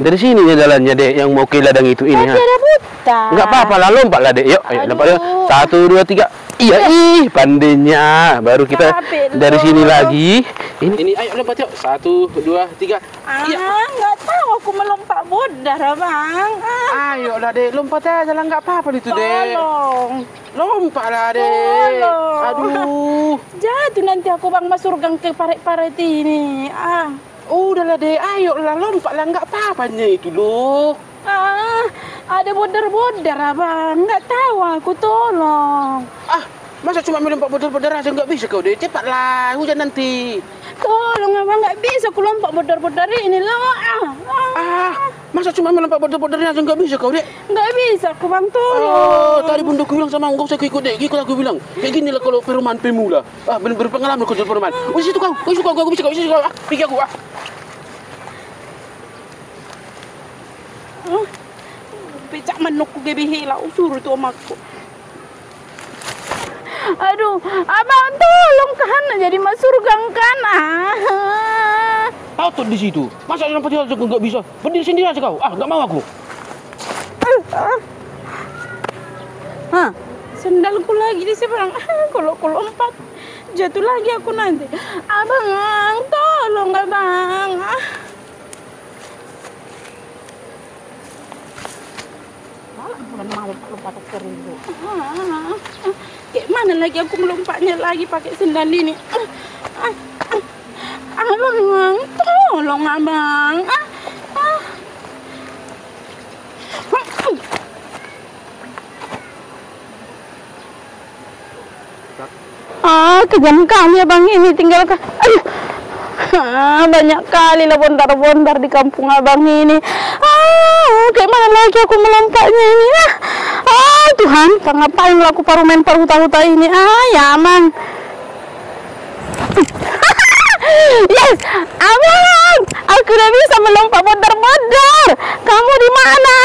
Dari sini ya jalannya, Dek, yang mau ke ladang itu ini. Ada buta. Enggak apa-apa lah, lompat lah, Dek. Yuk, ayo lompat yuk. 1, 2, 3. Iya, pandainya. Baru kita dari sini lagi. Ini ayo lompat yuk. 1, 2, 3. Iya. Nggak tahu aku melompat bodar, Bang. Ayo lah, Dek, lompat aja lah, nggak apa-apa itu, Dek. Tolong. Lompat lah, Dek. Tolong. Aduh. Jatuh nanti aku, Bang, masuk gang ke paret-paret ini. Udahlah, Dek, ayo lah, lompat lah, nggak apa-apanya itu loh. Ada bodar-bodar, Abang. Nggak tahu aku, tolong. Masa cuma melompat bodar-bodar aja nggak bisa kau, Dek? Cepatlah, hujan nanti. Tolong, Abang, nggak bisa aku lompat bodar-bodar ini loh. Masa cuma melompat bodar-bodar aja nggak bisa kau, Dek? Nggak bisa aku, Bang, tolong. Oh, tadi bunda aku bilang sama engkau, saya ikut, Dek. Ikut aku bilang. Kayak gini lah kalau perumahan pemula. Berpengalaman kau jadi perumahan. Oh, situ kau. Kau suka, kau bisa, kau bisa. Pergi aku, Becak manukku gebihila usur tu omakku. Aduh, Abang tolong kan jadi masuk gang kan. Tahu tuh di situ. Masa lompat aja nggak bisa? Berdiri sendiri aja kau. Nggak mau aku. Sendalku lagi di seberang. Kalau aku lompat jatuh lagi aku nanti. Abang, tolong Abang. Lompat kering tu. Kayak mana lagi aku melompatnya lagi pakai sendal ini? Abang, tolong Abang. Kejam kali Abang ini tinggalkan. Banyak kali lah bondar-bondar di kampung Abang ini. Kayak mana lagi aku melompatnya ini? Tuhan, ngapain lah aku main paruta-huta ini? Ya aman. Yes, Abang, aku udah bisa melompat bondar-bondar. Kamu di mana?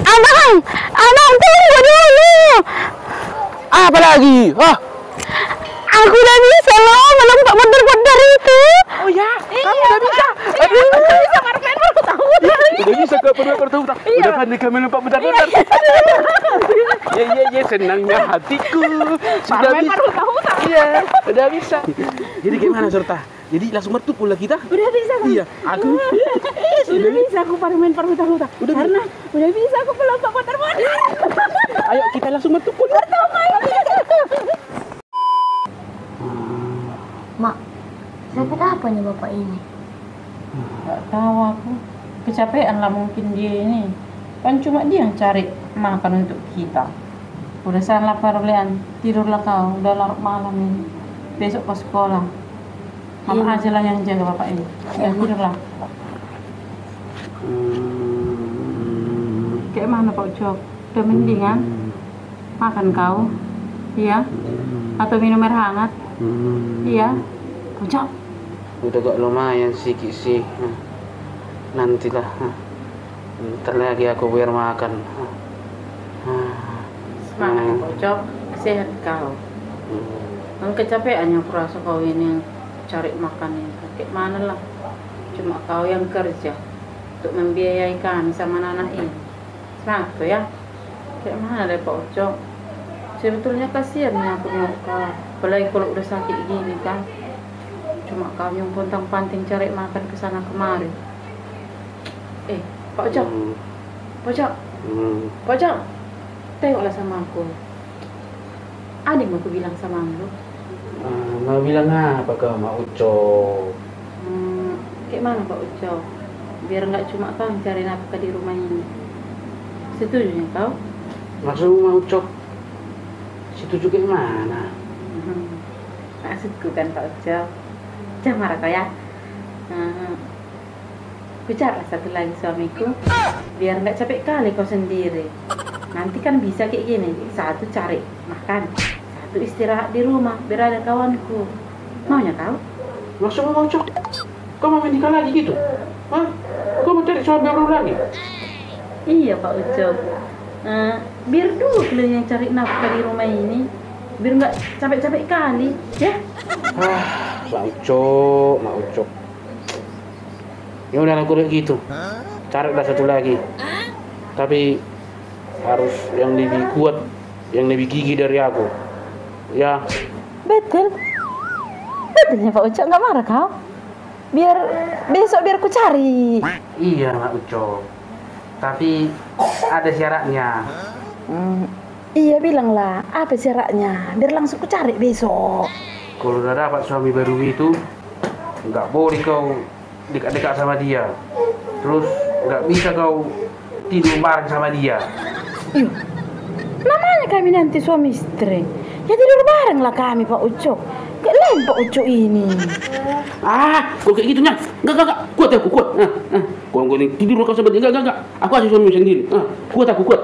Abang, tunggu dulu. Apa lagi? Aku udah bisa loh melompat bondar-bondar itu. Oh ya, kamu udah bisa. Udah bisa main paruta-huta. Udah bisa ke paruta-huta. Udah pandai kamu melompat bondar-bondar. Ya, senangnya hatiku. Sudah bisa. Iya, udah bisa. Jadi gimana, Surta? Jadi langsung bertumpul lah kita? Udah bisa, Bang. Iya, aku. Udah bisa aku main paruta-huta. Karena udah bisa aku melompat bondar-bondar. Ayo kita langsung bertumpul. Mak, sakit apanya bapak ini? Nggak tahu aku. Kecapean lah mungkin dia ini. Kan cuma dia yang cari makan untuk kita. Udah salah perolehan, tidurlah kau. Udah larut malam ini. Besok ke sekolah. Mama aja lah yang jaga bapak ini. Udah tidurlah. Kayak mana Pak Ucok? Udah mendingan? Makan kau? Iya? Atau minum air hangat? Iya? Ucok? Udah gak lumayan sedikit sih. Nantilah. Ntar lagi aku biar makan. Semangat Pak Ucok. Sehat kau. Kan kecapean yang kurasa kau ini cari makan ini. Kayak mana lah. Cuma kau yang kerja untuk membiayai kami sama anak ini. Semangat tuh ya. Kayak mana deh Pak Ucok. Sebetulnya kasihan ya aku nengok kau. Apalagi kalau udah sakit gini kan. Cuma kau yang pontang-panting cari makan ke sana kemari. Pak Ucok. Pak Ucok. Pak Ucok. Tengoklah sama aku. Ada yang mau aku bilang sama lu? Mau bilang apa kau, Mak Ucok? Kayak mana Pak Ucok? Biar nggak cuma kau yang cari nafkah di rumah ini. Setuju ya kau? Maksudmu, Mak Ucok? Setuju kayak mana? Maksudku kan Pak Ucok. Jangan marah kau ya. Bicara satu lagi suamiku. Biar nggak capek kali kau sendiri. Nanti kan bisa kayak gini. Satu cari makan. Satu istirahat di rumah. Biar ada kawanku. Maunya kau? Maksudmu, Mak Ucok? Kau mau menikah lagi gitu? Kau mau cari suami baru lagi? Iya Pak Ucok. Biar dulu kalian yang cari nafkah di rumah ini. Biar nggak capek-capek kali, ya? Mak Ucok, Mak Ucok. Ya udah aku kayak gitu. Carilah satu lagi. Tapi harus yang lebih kuat, yang lebih gigih dari aku. Ya. Betul. Betulnya Pak Ucok, nggak marah kau? Biar besok biar ku cari. Iya Mak Ucok. Tapi ada syaratnya. Iya bilanglah, apa syaratnya? Biar langsung ku cari besok. Kalau udah dapat suami baru itu, nggak boleh kau dekat-dekat sama dia. Terus nggak bisa kau tidur bareng sama dia. Namanya kami nanti suami istri. Ya tidur bareng lah kami Pak Ucok. Gak lain Pak Ucok ini. Kau kayak gitunya. Enggak. Kuat aku, kuat. Kau tidur kau sama dia. Enggak. Aku aja suami sendiri. Kuat aku, kuat.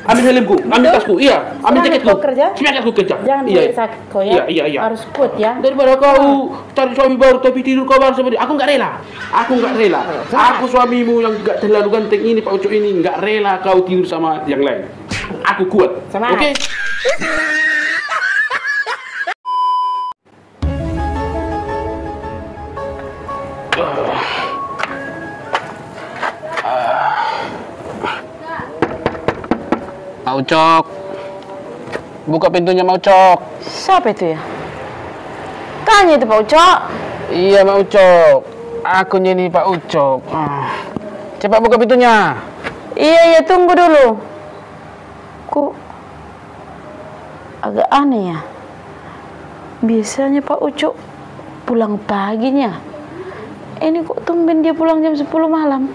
Ambil helmku, ambil tasku, iya. Ambil jaketku. Semangat aku kerja. Jangan sakit kau ya. Iya. Harus kuat ya. Daripada kau cari suami baru tapi tidur kau bareng sama dia. Aku nggak rela. Aku suamimu yang nggak terlalu ganteng ini, Pak Ucok ini, nggak rela kau tidur sama yang lain. Aku kuat. Oke? Pak Ucok, buka pintunya Pak Ucok. Siapa itu ya? Tanya itu Pak Ucok. Iya Pak Ucok, aku ini Pak Ucok. Cepat buka pintunya. Iya tunggu dulu. Kok agak aneh ya? Biasanya Pak Ucok pulang paginya. Ini kok tumben dia pulang jam 10 malam.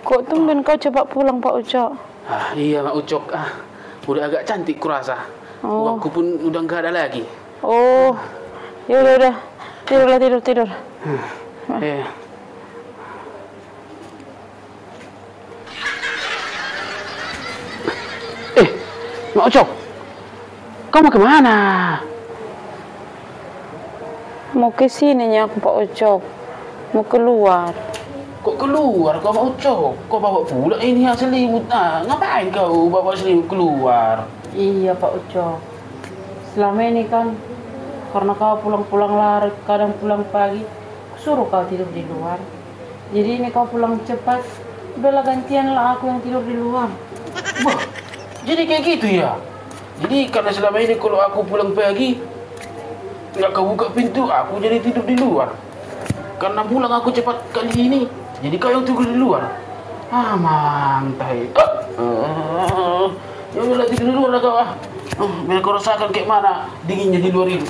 Kok tumben kau cepat pulang Pak Ucok? Iya Pak Ucok, udah agak cantik kurasa. Uangku pun udah nggak ada lagi. Oh, ya udah. Tidur. Pak Ucok, kau mau kemana? Mau ke sininya aku Pak Ucok. Mau keluar. Kok keluar kau Pak Ucok? Kau bawa pula ini selimut. Ngapain kau bawa selimut keluar? Iya Pak Ucok. Selama ini kan karena kau pulang-pulang larut, kadang pulang pagi, suruh kau tidur di luar. Jadi ini kau pulang cepat, udahlah gantianlah aku yang tidur di luar. Wah, jadi kayak gitu ya? Jadi karena selama ini kalau aku pulang pagi, nggak kau buka pintu, aku jadi tidur di luar. Karena pulang aku cepat kali ini, jadi kau yang tidur di luar. Mantai. Ya udah tidur di luar lah kau. Biar kau rasakan kayak mana dinginnya di luar itu.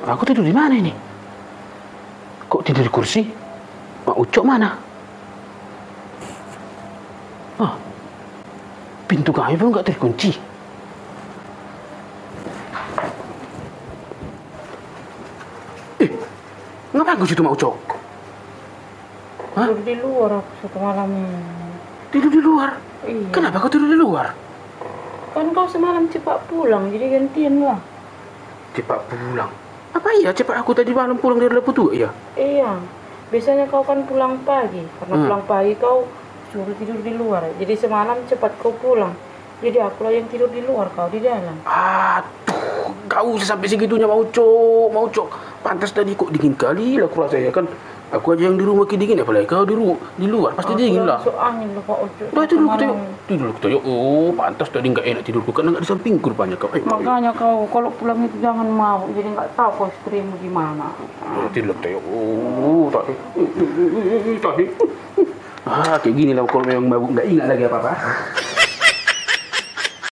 Aku tidur di mana ini? Kok tidur di kursi? Mak Ucok mana? Pintu kami pun nggak terkunci. Ngapain kau situ Mak Ucok? Tidur di luar aku satu malam. Tidur di luar? Iya. Kenapa kau tidur di luar? Kan kau semalam cepat pulang, jadi gantian lah. Cepat pulang? Apa iya cepat aku tadi malam pulang dari Lepu Tua ya? Iya, biasanya kau kan pulang pagi. Karena pulang pagi kau suruh tidur di luar. Jadi semalam cepat kau pulang. Jadi akulah yang tidur di luar, kau di dalam. Aduh, kau usah sampai segitunya Mak Ucok. Pantas tadi kok dingin kali lah kurasa ya kan. Aku aja yang di rumah dingin, apalagi kau di luar pasti dingin lah. Masuk angin loh Pak Ucok. Tidur aku tengok. Oh, pantas tadi nggak enak tidurku karena nggak di sampingku rupanya kau. Makanya kau kalau pulang itu jangan mau, jadi nggak tahu kau istrimu gimana. Tidur aku tengok. Oh, tadi. Kayak gini lah kalau memang mabuk nggak ingat lagi apa-apa.